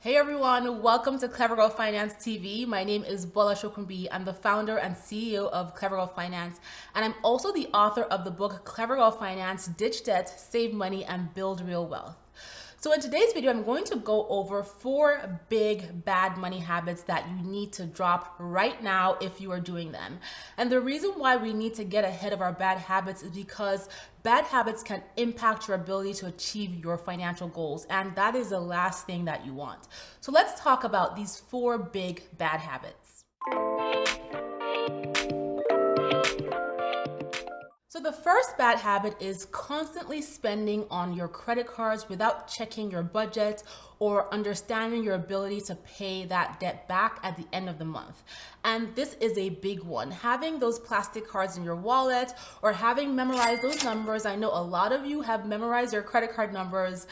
Hey everyone, welcome to Clever Girl Finance TV. My name is Bola Shokunbi. I'm the founder and CEO of Clever Girl Finance, and I'm also the author of the book Clever Girl Finance, Ditch Debt, Save Money, and Build Real Wealth. So in today's video, I'm going to go over 4 big bad money habits that you need to drop right now if you are doing them. And the reason why we need to get ahead of our bad habits is because bad habits can impact your ability to achieve your financial goals, and that is the last thing that you want. So let's talk about these 4 big bad habits. So the first bad habit is constantly spending on your credit cards without checking your budget or understanding your ability to pay that debt back at the end of the month. And this is a big one. Having those plastic cards in your wallet or having memorized those numbers, I know a lot of you have memorized your credit card numbers.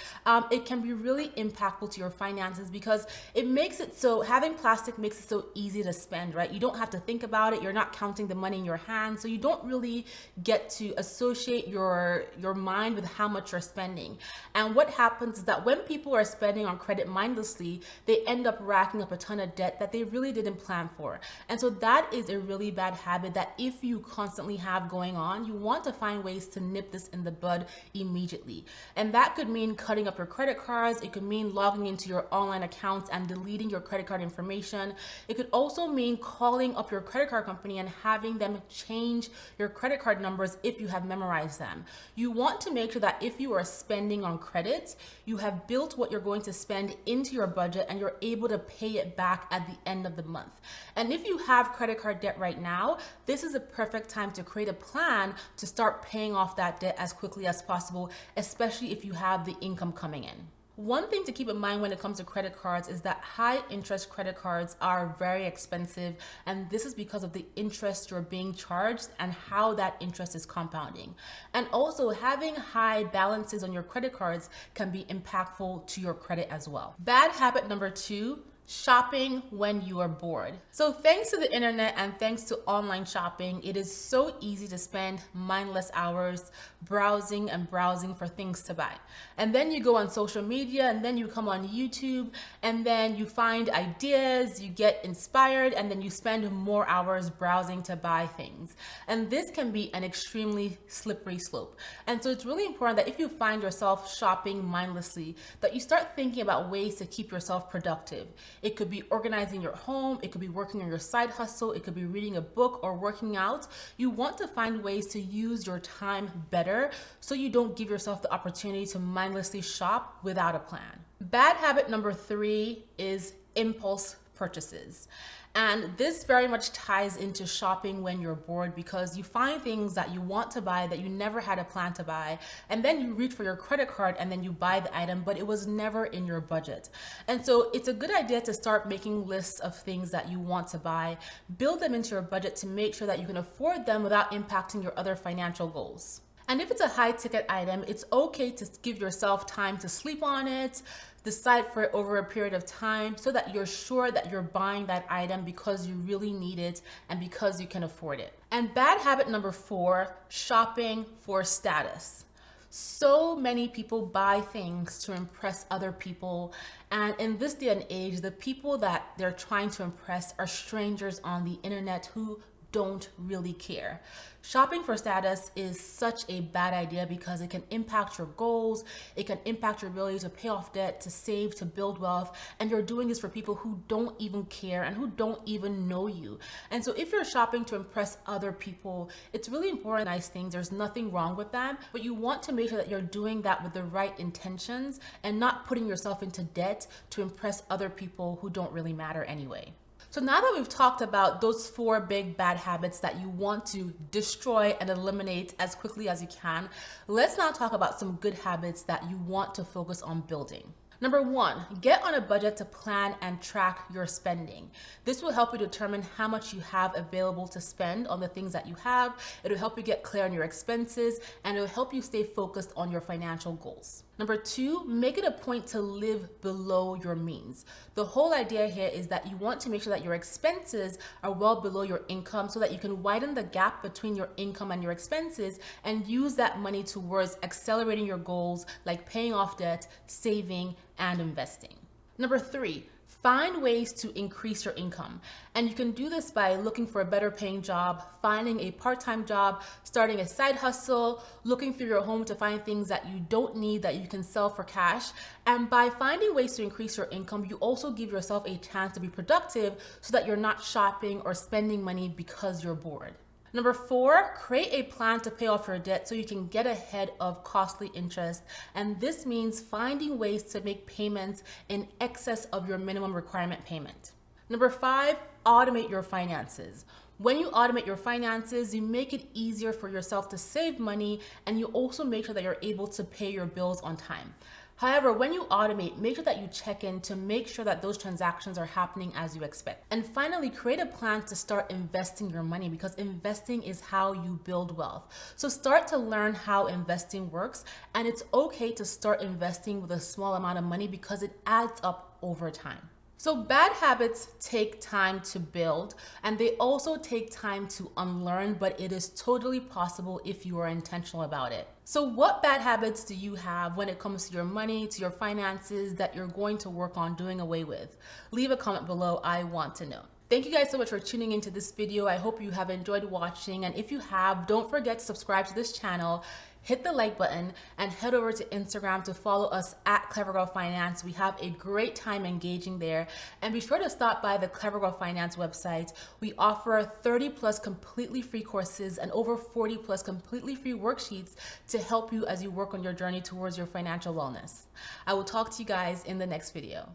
It can be really impactful to your finances because it makes it so, having plastic makes it so easy to spend, right? You don't have to think about it. You're not counting the money in your hand. So you don't really get to associate your mind with how much you're spending. And what happens is that when people are spending on credit mindlessly, they end up racking up a ton of debt that they really didn't plan for. And so that is a really bad habit that if you constantly have going on, you want to find ways to nip this in the bud immediately. And that could mean cutting up your credit cards. It could mean logging into your online accounts and deleting your credit card information. It could also mean calling up your credit card company and having them change your credit card numbers if you have memorized them. You want to make sure that if you are spending on credit, you have built what you're going to spend into your budget and you're able to pay it back at the end of the month. And if you have credit card debt right now, this is a perfect time to create a plan to start paying off that debt as quickly as possible, especially if you have the income coming in. One thing to keep in mind when it comes to credit cards is that high interest credit cards are very expensive, and this is because of the interest you're being charged and how that interest is compounding. And also, having high balances on your credit cards can be impactful to your credit as well. Bad habit number 2, shopping when you are bored. So thanks to the internet and thanks to online shopping, it is so easy to spend mindless hours browsing and browsing for things to buy. And then you go on social media and then you come on YouTube and then you find ideas, you get inspired, and then you spend more hours browsing to buy things. And this can be an extremely slippery slope. And so it's really important that if you find yourself shopping mindlessly, that you start thinking about ways to keep yourself productive. It could be organizing your home, it could be working on your side hustle, it could be reading a book or working out. You want to find ways to use your time better so you don't give yourself the opportunity to mindlessly shop without a plan. Bad habit number 3 is impulse purchases. And this very much ties into shopping when you're bored because you find things that you want to buy that you never had a plan to buy, and then you reach for your credit card and then you buy the item, but it was never in your budget. And so it's a good idea to start making lists of things that you want to buy, build them into your budget to make sure that you can afford them without impacting your other financial goals. And if it's a high ticket item, it's okay to give yourself time to sleep on it, decide for it over a period of time so that you're sure that you're buying that item because you really need it and because you can afford it. And bad habit number 4, shopping for status. So many people buy things to impress other people. And in this day and age, the people that they're trying to impress are strangers on the internet who don't really care. Shopping for status is such a bad idea because it can impact your goals, it can impact your ability to pay off debt, to save, to build wealth, and you're doing this for people who don't even care and who don't even know you. And so if you're shopping to impress other people, it's really important, nice things, there's nothing wrong with that, but you want to make sure that you're doing that with the right intentions and not putting yourself into debt to impress other people who don't really matter anyway. So now that we've talked about those 4 big bad habits that you want to destroy and eliminate as quickly as you can, let's now talk about some good habits that you want to focus on building. Number 1, get on a budget to plan and track your spending. This will help you determine how much you have available to spend on the things that you have. It'll help you get clear on your expenses, and it'll help you stay focused on your financial goals. Number 2, make it a point to live below your means. The whole idea here is that you want to make sure that your expenses are well below your income so that you can widen the gap between your income and your expenses and use that money towards accelerating your goals like paying off debt, saving, and investing. Number 3, find ways to increase your income. And you can do this by looking for a better paying job, finding a part-time job, starting a side hustle, looking through your home to find things that you don't need that you can sell for cash. And by finding ways to increase your income, you also give yourself a chance to be productive so that you're not shopping or spending money because you're bored. Number 4, create a plan to pay off your debt so you can get ahead of costly interest. And this means finding ways to make payments in excess of your minimum requirement payment. Number 5, automate your finances. When you automate your finances, you make it easier for yourself to save money, and you also make sure that you're able to pay your bills on time. However, when you automate, make sure that you check in to make sure that those transactions are happening as you expect. And finally, create a plan to start investing your money, because investing is how you build wealth. So start to learn how investing works, and it's okay to start investing with a small amount of money because it adds up over time. So bad habits take time to build, and they also take time to unlearn, but it is totally possible if you are intentional about it. So what bad habits do you have when it comes to your money, to your finances, that you're going to work on doing away with? Leave a comment below. I want to know. Thank you guys so much for tuning into this video. I hope you have enjoyed watching, and if you have, don't forget to subscribe to this channel, hit the like button, and head over to Instagram to follow us at Clever Girl Finance. We have a great time engaging there, and be sure to stop by the Clever Girl Finance website. We offer 30+ completely free courses and over 40+ completely free worksheets to help you as you work on your journey towards your financial wellness. I will talk to you guys in the next video.